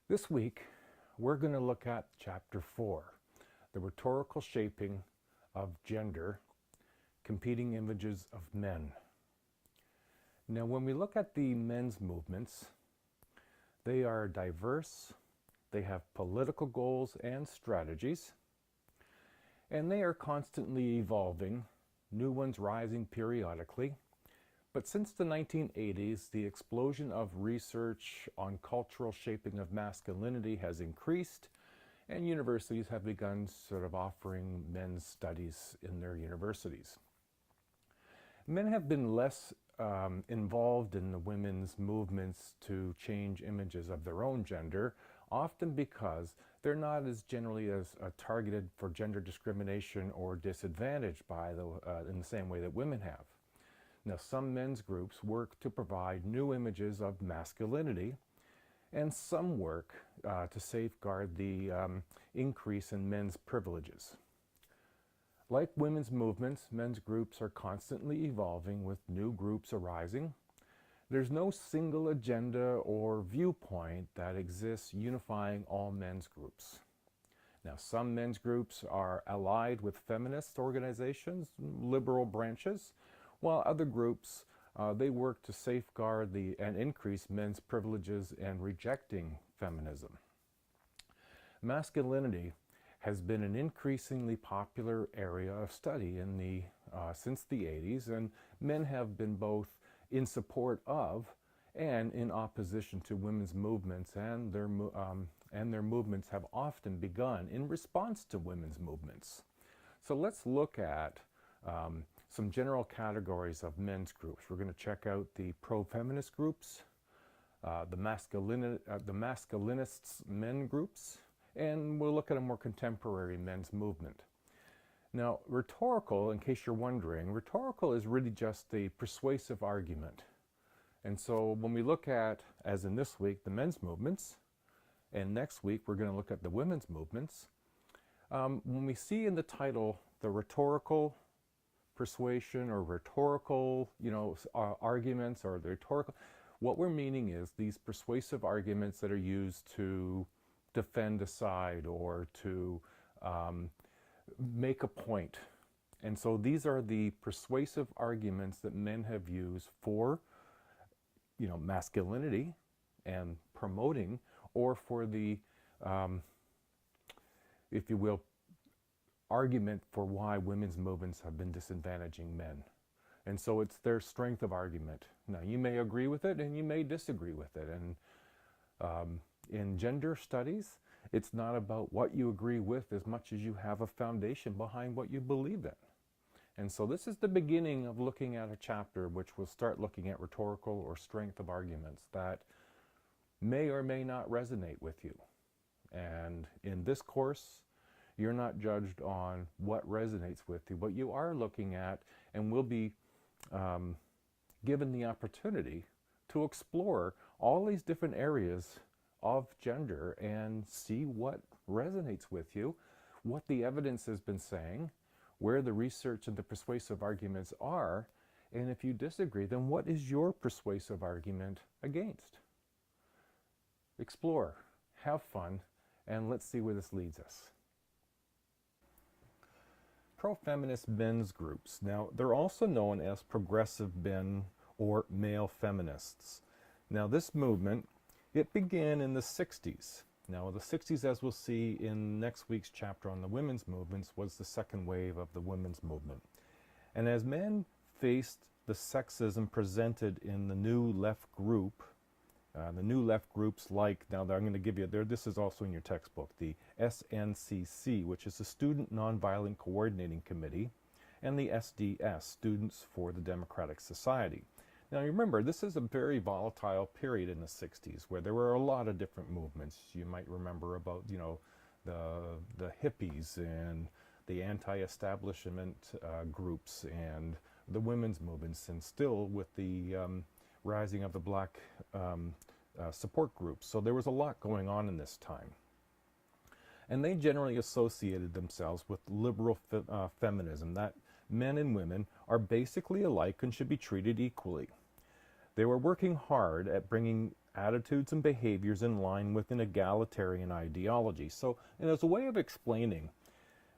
This week, we're going to look at Chapter 4, the rhetorical shaping of gender, competing images of men. Now, when we look at the men's movements, they are diverse, they have political goals and strategies, and they are constantly evolving, new ones rising periodically. But since the 1980s, the explosion of research on cultural shaping of masculinity has increased, and universities have begun sort of offering men's studies in their universities. Men have been less involved in the women's movements to change images of their own gender, often because they're not as generally as targeted for gender discrimination or disadvantaged by in the same way that women have. Now, some men's groups work to provide new images of masculinity, and some work to safeguard the increase in men's privileges. Like women's movements, men's groups are constantly evolving with new groups arising. There's no single agenda or viewpoint that exists unifying all men's groups. Now, some men's groups are allied with feminist organizations, liberal branches, while other groups, they work to safeguard and increase men's privileges and rejecting feminism. Masculinity has been an increasingly popular area of study since the 80s, and men have been both in support of and in opposition to women's movements, and their movements have often begun in response to women's movements. So let's look at some general categories of men's groups. We're going to check out the pro-feminist groups, the masculinists men groups, and we'll look at a more contemporary men's movement. Now, rhetorical, in case you're wondering, rhetorical is really just the persuasive argument. And so when we look at, as in this week, the men's movements, and next week we're going to look at the women's movements, when we see in the title the rhetorical persuasion or rhetorical, arguments, or the rhetorical, what we're meaning is these persuasive arguments that are used to defend a side or to make a point. And so these are the persuasive arguments that men have used for, masculinity and promoting, or for the, if you will, argument for why women's movements have been disadvantaging men. And so it's their strength of argument. Now, you may agree with it and you may disagree with it. And in gender studies, it's not about what you agree with as much as you have a foundation behind what you believe in. And so this is the beginning of looking at a chapter which will start looking at rhetorical or strength of arguments that may or may not resonate with you. And in this course, you're not judged on what resonates with you, but you are looking at and will be given the opportunity to explore all these different areas of gender and see what resonates with you, what the evidence has been saying, where the research and the persuasive arguments are, and if you disagree, then what is your persuasive argument against? Explore, have fun, and let's see where this leads us. Pro-feminist men's groups. Now, they're also known as progressive men or male feminists. Now, this movement, it began in the 60s. Now, the 60s, as we'll see in next week's chapter on the women's movements, was the second wave of the women's movement. And as men faced the sexism presented in the new left group, the new left groups like, now I'm going to give you, this is also in your textbook, the SNCC, which is the Student Nonviolent Coordinating Committee, and the SDS, Students for the Democratic Society. Now remember, this is a very volatile period in the 60s where there were a lot of different movements. You might remember about, the hippies and the anti-establishment groups and the women's movements, and still with the rising of the black support groups. So there was a lot going on in this time. And they generally associated themselves with liberal feminism, that men and women are basically alike and should be treated equally. They were working hard at bringing attitudes and behaviors in line with an egalitarian ideology. So, and as a way of explaining,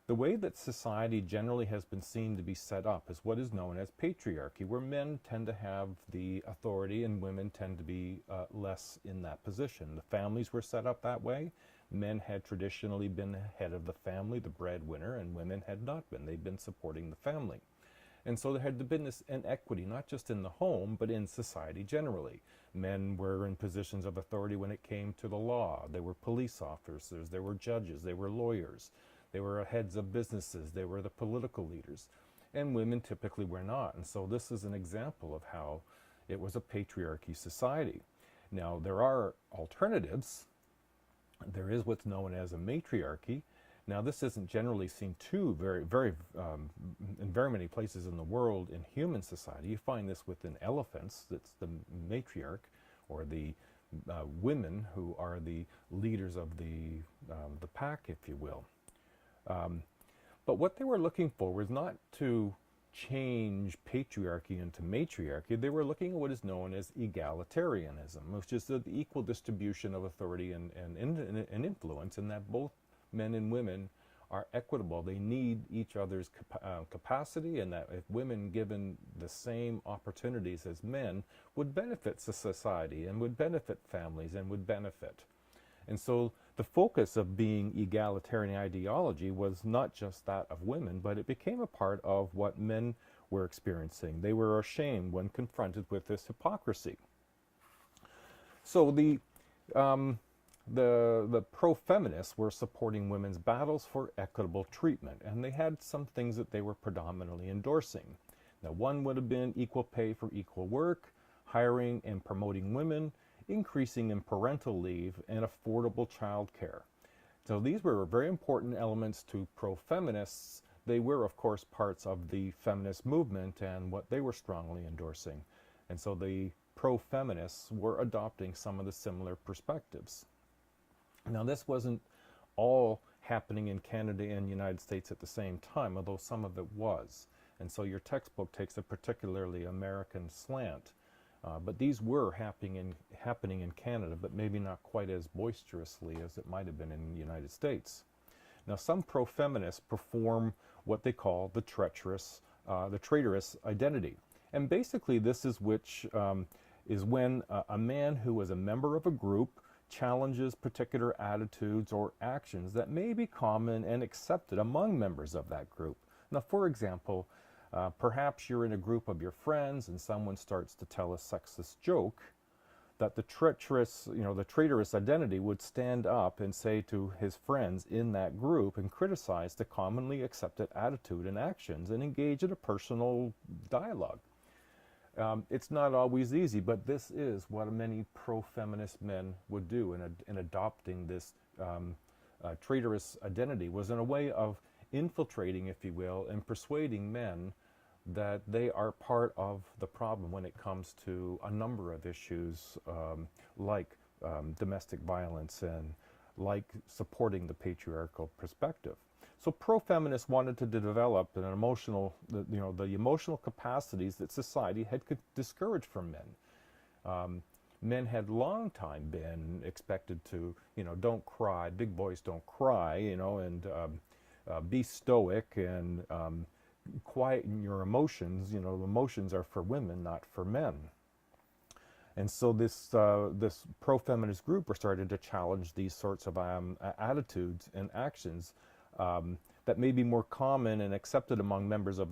the way that society generally has been seen to be set up is what is known as patriarchy, where men tend to have the authority and women tend to be less in that position. The families were set up that way. Men had traditionally been head of the family, the breadwinner, and women had not been. They'd been supporting the family. And so there had been this inequity, not just in the home, but in society generally. Men were in positions of authority when it came to the law. They were police officers, they were judges, they were lawyers. They were heads of businesses, they were the political leaders, and women typically were not. And so this is an example of how it was a patriarchy society. Now, there are alternatives. There is what's known as a matriarchy. Now, this isn't generally seen in very many places in the world in human society. You find this within elephants. It's the matriarch, or the women who are the leaders of the pack, if you will. But what they were looking for was not to change patriarchy into matriarchy. They were looking at what is known as egalitarianism, which is the equal distribution of authority and influence, and that both men and women are equitable. They need each other's capacity, and that if women given the same opportunities as men would benefit society and would benefit families and would benefit. And so the focus of being egalitarian ideology was not just that of women, but it became a part of what men were experiencing. They were ashamed when confronted with this hypocrisy. So the pro-feminists were supporting women's battles for equitable treatment, and they had some things that they were predominantly endorsing. Now, one would have been equal pay for equal work, hiring and promoting women, increasing in parental leave, and affordable child care. So these were very important elements to pro-feminists. They were, of course, parts of the feminist movement and what they were strongly endorsing. And so the pro-feminists were adopting some of the similar perspectives. Now, this wasn't all happening in Canada and the United States at the same time, although some of it was. And so your textbook takes a particularly American slant. But these were happening in Canada, but maybe not quite as boisterously as it might have been in the United States. Now, some pro-feminists perform what they call the traitorous identity. And basically this is is when a man who is a member of a group challenges particular attitudes or actions that may be common and accepted among members of that group. Now, for example, perhaps you're in a group of your friends and someone starts to tell a sexist joke, that the traitorous identity would stand up and say to his friends in that group and criticize the commonly accepted attitude and actions and engage in a personal dialogue. It's not always easy, but this is what many pro-feminist men would do in adopting this traitorous identity, was in a way of infiltrating, if you will, and persuading men that they are part of the problem when it comes to a number of issues like domestic violence and like supporting the patriarchal perspective. So pro-feminists wanted to develop the emotional capacities that society had discouraged from men. Men had long time been expected to, don't cry, big boys don't cry, and be stoic and quieten your emotions. Emotions are for women, not for men. And so this pro-feminist group were starting to challenge these sorts of attitudes and actions that may be more common and accepted among members of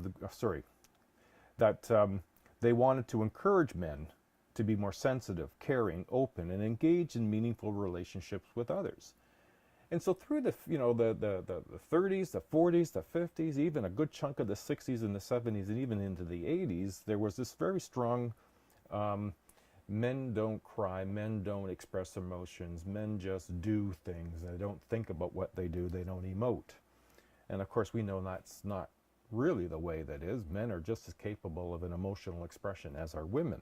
they wanted to encourage men to be more sensitive, caring, open, and engage in meaningful relationships with others. And so through the 30s, the 40s, the 50s, even a good chunk of the 60s and the 70s, and even into the 80s, there was this very strong men don't cry, men don't express emotions, men just do things. They don't think about what they do, they don't emote. And of course we know that's not really the way that is. Men are just as capable of an emotional expression as are women.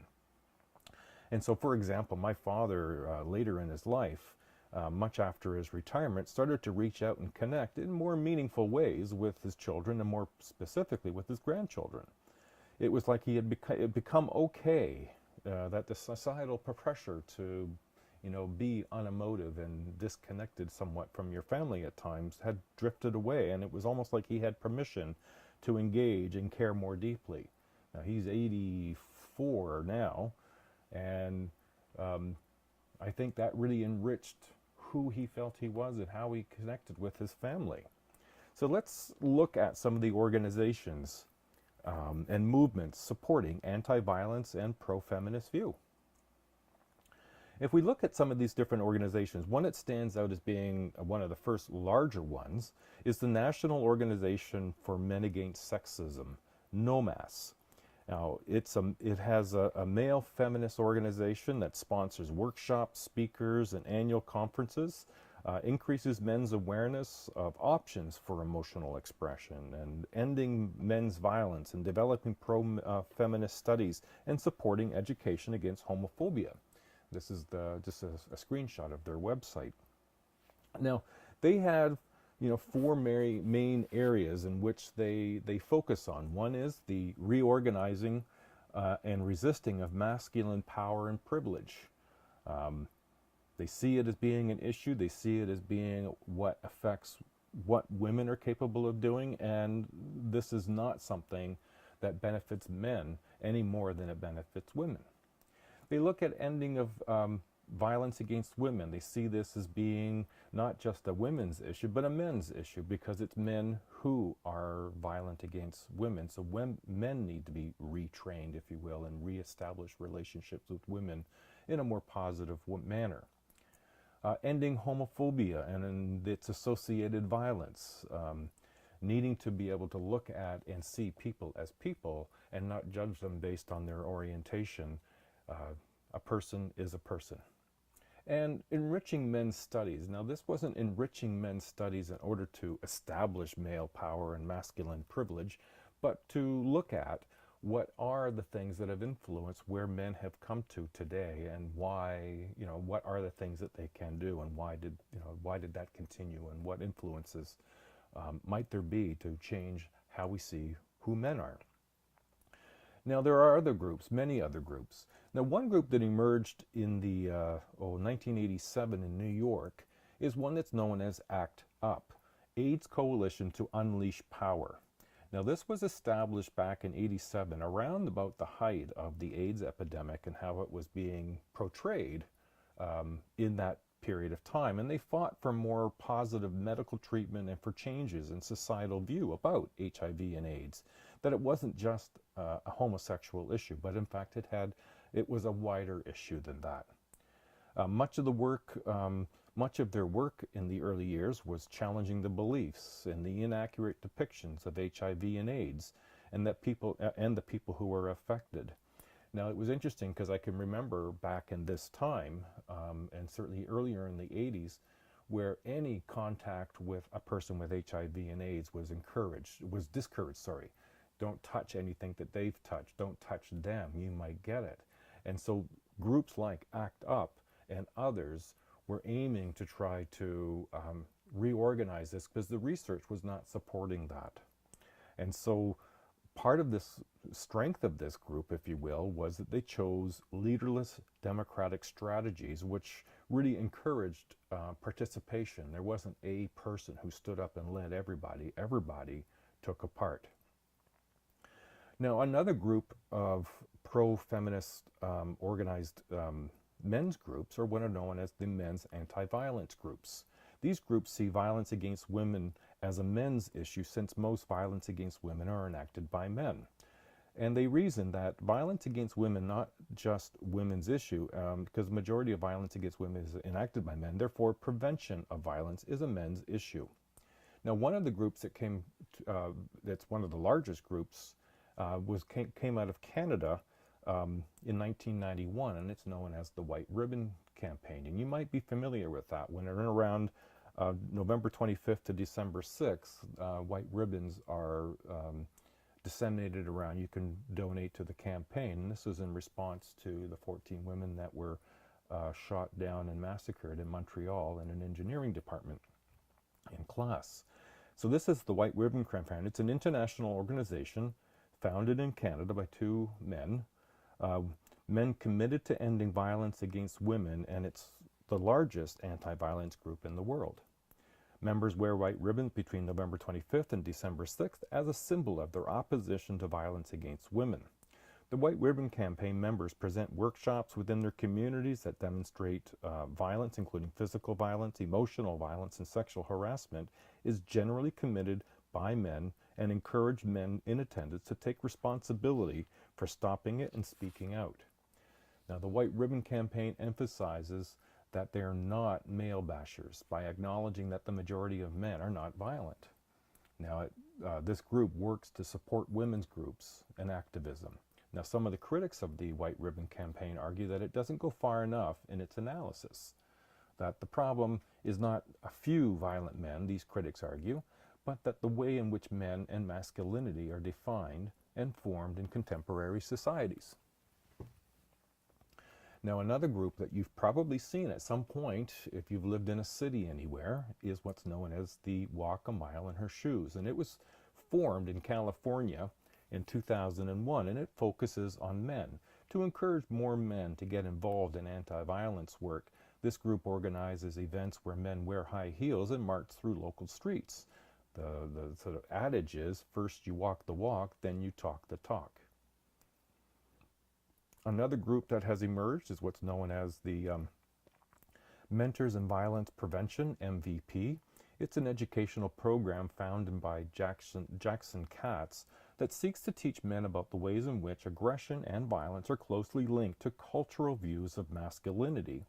And so, for example, my father later in his life, much after his retirement, started to reach out and connect in more meaningful ways with his children, and more specifically with his grandchildren. It was like he had become okay, that the societal pressure to be unemotive and disconnected somewhat from your family at times, had drifted away, and it was almost like he had permission to engage and care more deeply. Now, he's 84 now, and I think that really enriched who he felt he was and how he connected with his family. So let's look at some of the organizations and movements supporting anti-violence and pro-feminist view. If we look at some of these different organizations, one that stands out as being one of the first larger ones is the National Organization for Men Against Sexism, NOMAS. Now, it has a male feminist organization that sponsors workshops, speakers, and annual conferences, increases men's awareness of options for emotional expression, and ending men's violence, and developing pro-feminist studies, and supporting education against homophobia. This is just a screenshot of their website. Now, they have four main areas in which they focus on. One is the reorganizing and resisting of masculine power and privilege. They see it as being an issue. They see it as being what affects what women are capable of doing, and this is not something that benefits men any more than it benefits women. They look at ending of violence against women. They see this as being not just a women's issue, but a men's issue, because it's men who are violent against women. So men need to be retrained, if you will, and reestablish relationships with women in a more positive manner. Ending homophobia and its associated violence. Needing to be able to look at and see people as people and not judge them based on their orientation. A person is a person. And enriching men's studies. Now, this wasn't enriching men's studies in order to establish male power and masculine privilege, but to look at what are the things that have influenced where men have come to today, and why, what are the things that they can do, and why did that continue, and what influences might there be to change how we see who men are. Now, there are other groups, many other groups. Now, one group that emerged in the 1987 in New York is one that's known as ACT UP, AIDS Coalition to Unleash Power. Now, this was established back in '87, around about the height of the AIDS epidemic and how it was being portrayed in that period of time. And they fought for more positive medical treatment and for changes in societal view about HIV and AIDS, that it wasn't just a homosexual issue, but in fact it was a wider issue than that. Much of their work in the early years was challenging the beliefs and the inaccurate depictions of HIV and AIDS, and the people who were affected. Now, it was interesting because I can remember back in this time, and certainly earlier in the 80s, where any contact with a person with HIV and AIDS was discouraged. Don't touch anything that they've touched. Don't touch them. You might get it. And so groups like ACT UP and others were aiming to try to reorganize this, because the research was not supporting that. And so part of this strength of this group, if you will, was that they chose leaderless democratic strategies, which really encouraged participation. There wasn't a person who stood up and led everybody. Everybody took a part. Now, another group of pro-feminist organized men's groups are what are known as the men's anti-violence groups. These groups see violence against women as a men's issue, since most violence against women are enacted by men. And they reason that violence against women, not just women's issue, because the majority of violence against women is enacted by men, therefore prevention of violence is a men's issue. Now, one of the groups that that's one of the largest groups, came out of Canada in 1991, and it's known as the White Ribbon Campaign. And you might be familiar with that. When they're around November 25th to December 6th, white ribbons are disseminated around. You can donate to the campaign. And this is in response to the 14 women that were shot down and massacred in Montreal in an engineering department in class. So this is the White Ribbon Campaign. It's an international organization founded in Canada by two men, men committed to ending violence against women, and its the largest anti-violence group in the world. Members wear white ribbons between November 25th and December 6th as a symbol of their opposition to violence against women. The White Ribbon Campaign members present workshops within their communities that demonstrate violence, including physical violence, emotional violence, and sexual harassment, is generally committed by men and encourage men in attendance to take responsibility for stopping it and speaking out. Now, the White Ribbon Campaign emphasizes that they are not male bashers by acknowledging that the majority of men are not violent. Now, this group works to support women's groups and activism. Now, some of the critics of the White Ribbon Campaign argue that it doesn't go far enough in its analysis, that the problem is not a few violent men, these critics argue, but that the way in which men and masculinity are defined and formed in contemporary societies. Now, another group that you've probably seen at some point, if you've lived in a city anywhere, is what's known as the Walk a Mile in Her Shoes. And it was formed in California in 2001, and it focuses on men. To encourage more men to get involved in anti-violence work, this group organizes events where men wear high heels and march through local streets. The sort of adage is, first you walk the walk, then you talk the talk. Another group that has emerged is what's known as the Mentors in Violence Prevention, MVP. It's an educational program founded by Jackson Katz that seeks to teach men about the ways in which aggression and violence are closely linked to cultural views of masculinity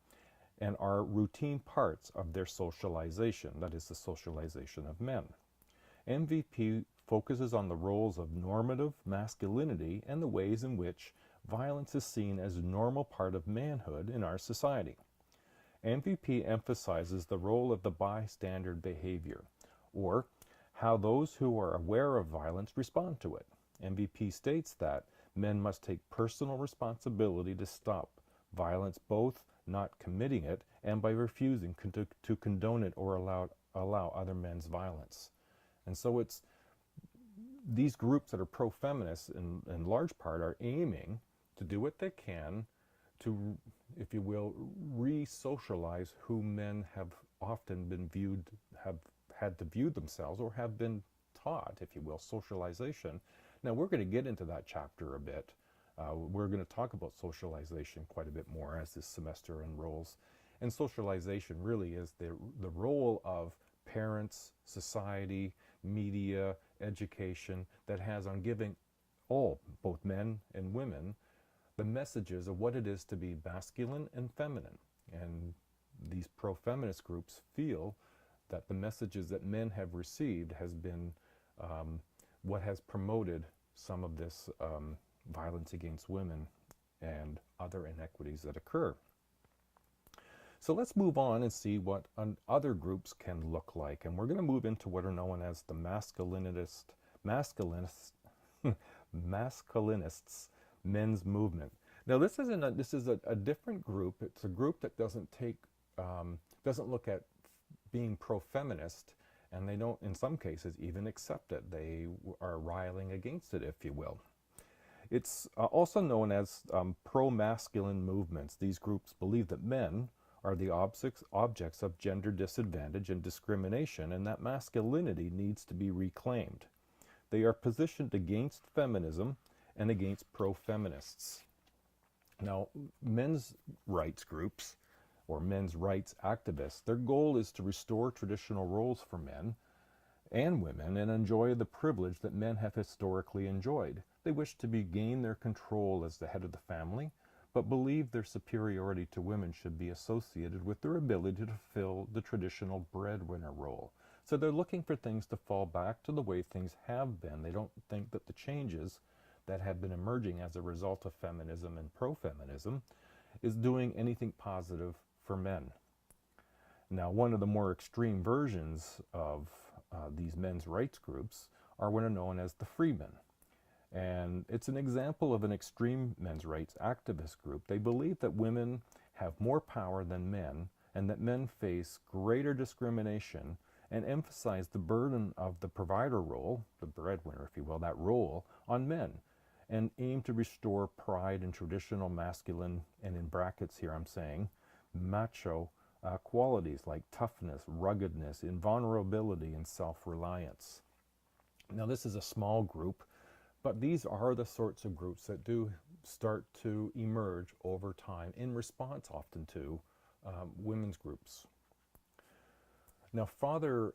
and are routine parts of their socialization, that is, the socialization of men. MVP focuses on the roles of normative masculinity and the ways in which violence is seen as a normal part of manhood in our society. MVP emphasizes the role of the bystander behavior, or how those who are aware of violence respond to it. MVP states that men must take personal responsibility to stop violence, both not committing it and by refusing to condone it or allow other men's violence. And so it's these groups that are pro-feminist in large part are aiming to do what they can to, if you will, re-socialize who men have often been viewed, have had to view themselves or have been taught, if you will, socialization. Now, we're going to get into that chapter a bit. We're going to talk about socialization quite a bit more as this semester unrolls. And socialization really is the role of parents, society, media, education that has on giving all, both men and women, the messages of what it is to be masculine and feminine. And these pro-feminist groups feel that the messages that men have received has been what has promoted some of this violence against women and other inequities that occur. So let's move on and see what other groups can look like. And we're going to move into what are known as the masculinists men's movement. Now, this is a different group. It's a group that doesn't look at being pro-feminist, and they don't, in some cases, even accept it. They are riling against it, if you will. It's also known as pro-masculine movements. These groups believe that men are the objects of gender disadvantage and discrimination, and that masculinity needs to be reclaimed. They are positioned against feminism and against pro-feminists. Now, men's rights groups or men's rights activists, their goal is to restore traditional roles for men and women and enjoy the privilege that men have historically enjoyed. They wish to regain their control as the head of the family, but believe their superiority to women should be associated with their ability to fill the traditional breadwinner role. So they're looking for things to fall back to the way things have been. They don't think that the changes that have been emerging as a result of feminism and pro-feminism is doing anything positive for men. Now, one of the more extreme versions of these men's rights groups are what are known as the Freemen. And it's an example of an extreme men's rights activist group. They believe that women have more power than men and that men face greater discrimination, and emphasize the burden of the provider role, the breadwinner, if you will, that role, on men, and aim to restore pride in traditional masculine, and in brackets here I'm saying, macho qualities like toughness, ruggedness, invulnerability, and self-reliance. Now, this is a small group, but these are the sorts of groups that do start to emerge over time in response often to women's groups. Now, father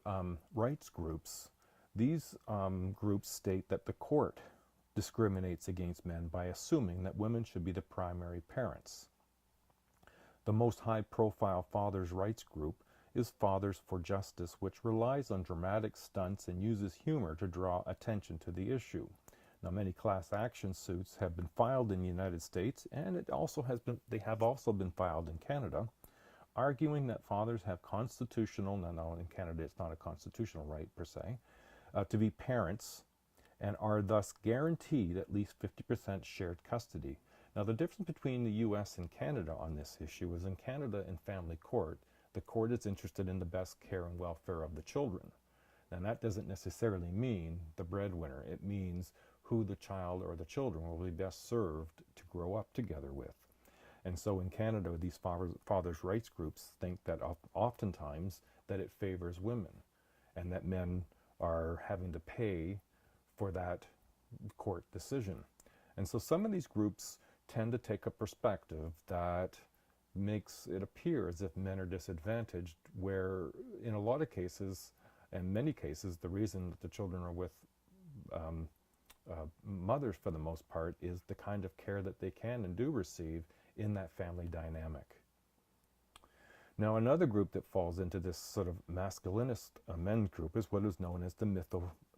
rights groups, these groups state that the court discriminates against men by assuming that women should be the primary parents. The most high-profile fathers' rights group is Fathers for Justice, which relies on dramatic stunts and uses humor to draw attention to the issue. Now, many class action suits have been filed in the United States, and they have also been filed in Canada, arguing that fathers have constitutional, no, in Canada it's not a constitutional right per se, to be parents, and are thus guaranteed at least 50% shared custody. Now, the difference between the U.S. and Canada on this issue is in Canada, in family court, the court is interested in the best care and welfare of the children. Now, that doesn't necessarily mean the breadwinner. It means who the child or the children will be best served to grow up together with. And so in Canada, these fathers' rights groups think that oftentimes that it favors women and that men are having to pay for that court decision. And so some of these groups tend to take a perspective that makes it appear as if men are disadvantaged, where in a lot of cases, and many cases, the reason that the children are with mothers for the most part is the kind of care that they can and do receive in that family dynamic. Now, another group that falls into this sort of masculinist men's group is what is known as the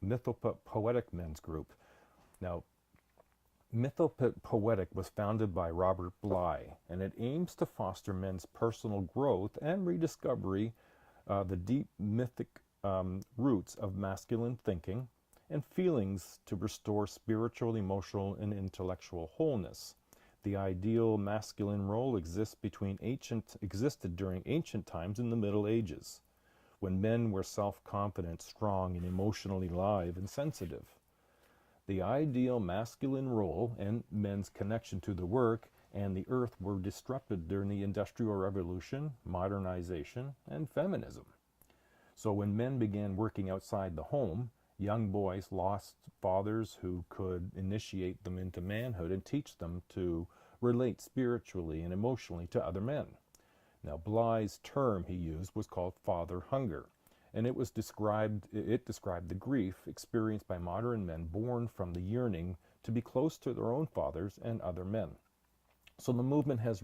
mythopoetic men's group. Now, Mythopoetic was founded by Robert Bly, and it aims to foster men's personal growth and rediscovery the deep mythic roots of masculine thinking and feelings to restore spiritual, emotional, and intellectual wholeness. The ideal masculine role existed during ancient times in the Middle Ages, when men were self-confident, strong, and emotionally live and sensitive. The ideal masculine role and men's connection to the work and the earth were disrupted during the Industrial Revolution, modernization, and feminism. So when men began working outside the home, young boys lost fathers who could initiate them into manhood and teach them to relate spiritually and emotionally to other men. Now, Bly's term he used was called father hunger, and it described the grief experienced by modern men born from the yearning to be close to their own fathers and other men. So the movement has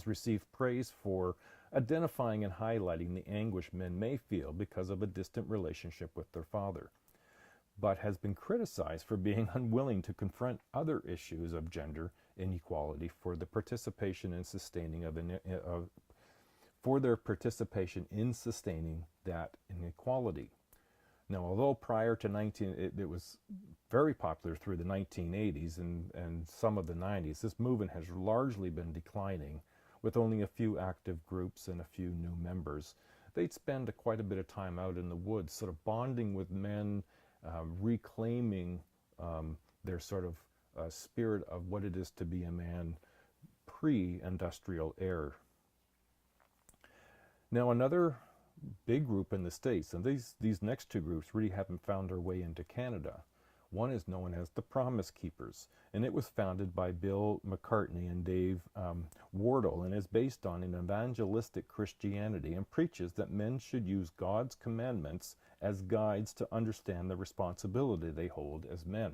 received praise for identifying and highlighting the anguish men may feel because of a distant relationship with their father, but has been criticized for being unwilling to confront other issues of gender inequality for their participation in sustaining that inequality. Now, although prior to it was very popular through the 1980s and some of the 90s, this movement has largely been declining, with only a few active groups and a few new members. They'd spend quite a bit of time out in the woods, sort of bonding with men, reclaiming their sort of spirit of what it is to be a man pre-industrial era. Now, another big group in the States, and these next two groups really haven't found their way into Canada. One is known as the Promise Keepers, and it was founded by Bill McCartney and Dave Wardle, and is based on an evangelistic Christianity and preaches that men should use God's commandments as guides to understand the responsibility they hold as men.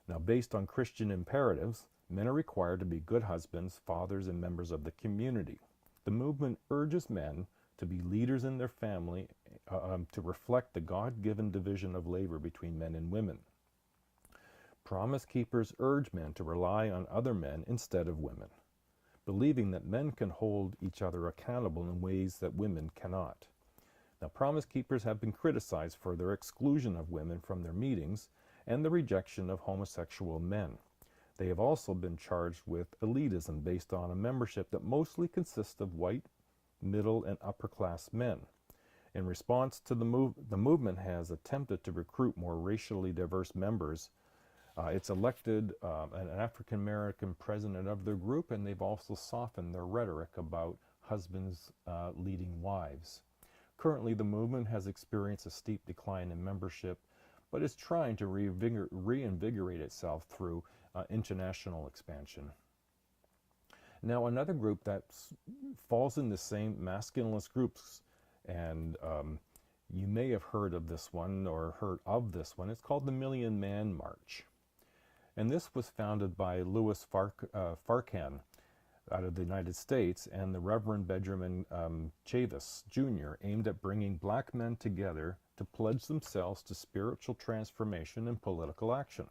Now, based on Christian imperatives, men are required to be good husbands, fathers, and members of the community. The movement urges men to be leaders in their family, to reflect the God-given division of labor between men and women. Promise Keepers urge men to rely on other men instead of women, believing that men can hold each other accountable in ways that women cannot. Now, Promise Keepers have been criticized for their exclusion of women from their meetings and the rejection of homosexual men. They have also been charged with elitism based on a membership that mostly consists of white, middle, and upper-class men. In response to the movement has attempted to recruit more racially diverse members. It's elected an African-American president of their group, and they've also softened their rhetoric about husbands leading wives. Currently, the movement has experienced a steep decline in membership, but is trying to reinvigorate itself through international expansion. Now, another group that falls in the same masculinist groups, and you may have heard of this one or heard of this one, it's called the Million Man March. And this was founded by Louis Farrakhan out of the United States and the Reverend Benjamin Chavis Jr., aimed at bringing black men together to pledge themselves to spiritual transformation and political action.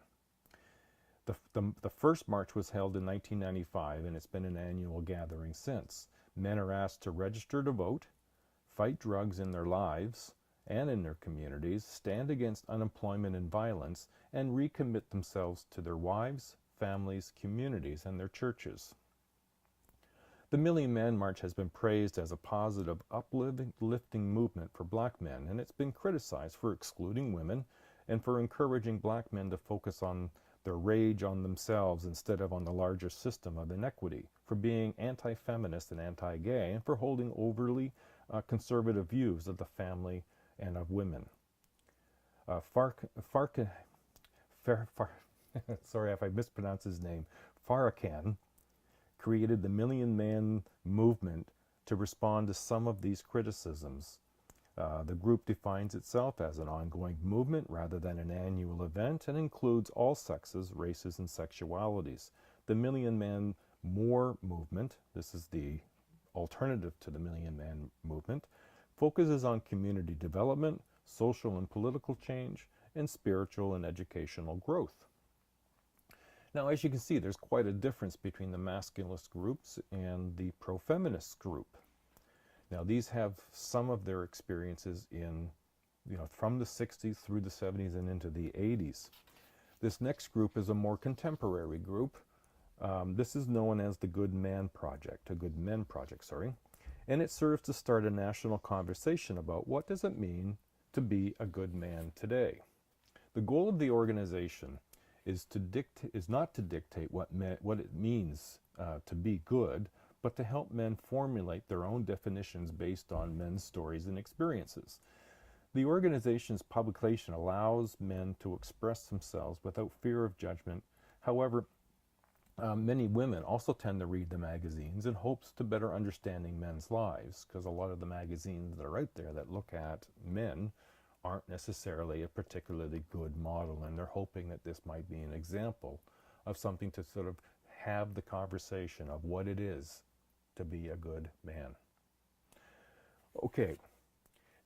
The first march was held in 1995, and it's been an annual gathering since. Men are asked to register to vote, fight drugs in their lives and in their communities, stand against unemployment and violence, and recommit themselves to their wives, families, communities, and their churches. The Million Man March has been praised as a positive, uplifting movement for black men, and it's been criticized for excluding women and for encouraging black men to focus on their rage on themselves instead of on the larger system of inequity, for being anti-feminist and anti-gay, and for holding overly conservative views of the family and of women. Sorry if I mispronounce his name, Farrakhan created the Million Man movement to respond to some of these criticisms. The group defines itself as an ongoing movement rather than an annual event, and includes all sexes, races, and sexualities. The Million Man More movement, this is the alternative to the Million Man movement, focuses on community development, social and political change, and spiritual and educational growth. Now, as you can see, there's quite a difference between the masculinist groups and the pro-feminist group. Now, these have some of their experiences in, from the 60s through the 70s and into the 80s. This next group is a more contemporary group. This is known as the Good Men Project, and it serves to start a national conversation about what does it mean to be a good man today. The goal of the organization is not to dictate what it means to be good, but to help men formulate their own definitions based on men's stories and experiences. The organization's publication allows men to express themselves without fear of judgment. However, many women also tend to read the magazines in hopes to better understanding men's lives, because a lot of the magazines that are out there that look at men aren't necessarily a particularly good model, and they're hoping that this might be an example of something to sort of have the conversation of what it is to be a good man. Okay,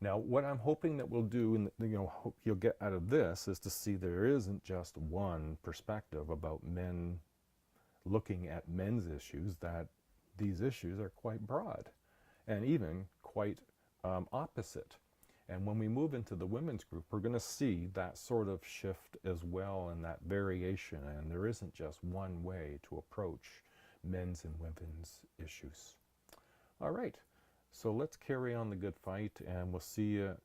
now what I'm hoping that we'll do, and you'll get out of this, is to see there isn't just one perspective about men looking at men's issues, that these issues are quite broad and even quite opposite. And when we move into the women's group, we're going to see that sort of shift as well, and that variation, and there isn't just one way to approach men's and women's issues. All right, so let's carry on the good fight, and we'll see you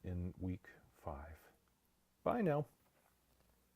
in week 5. Bye now.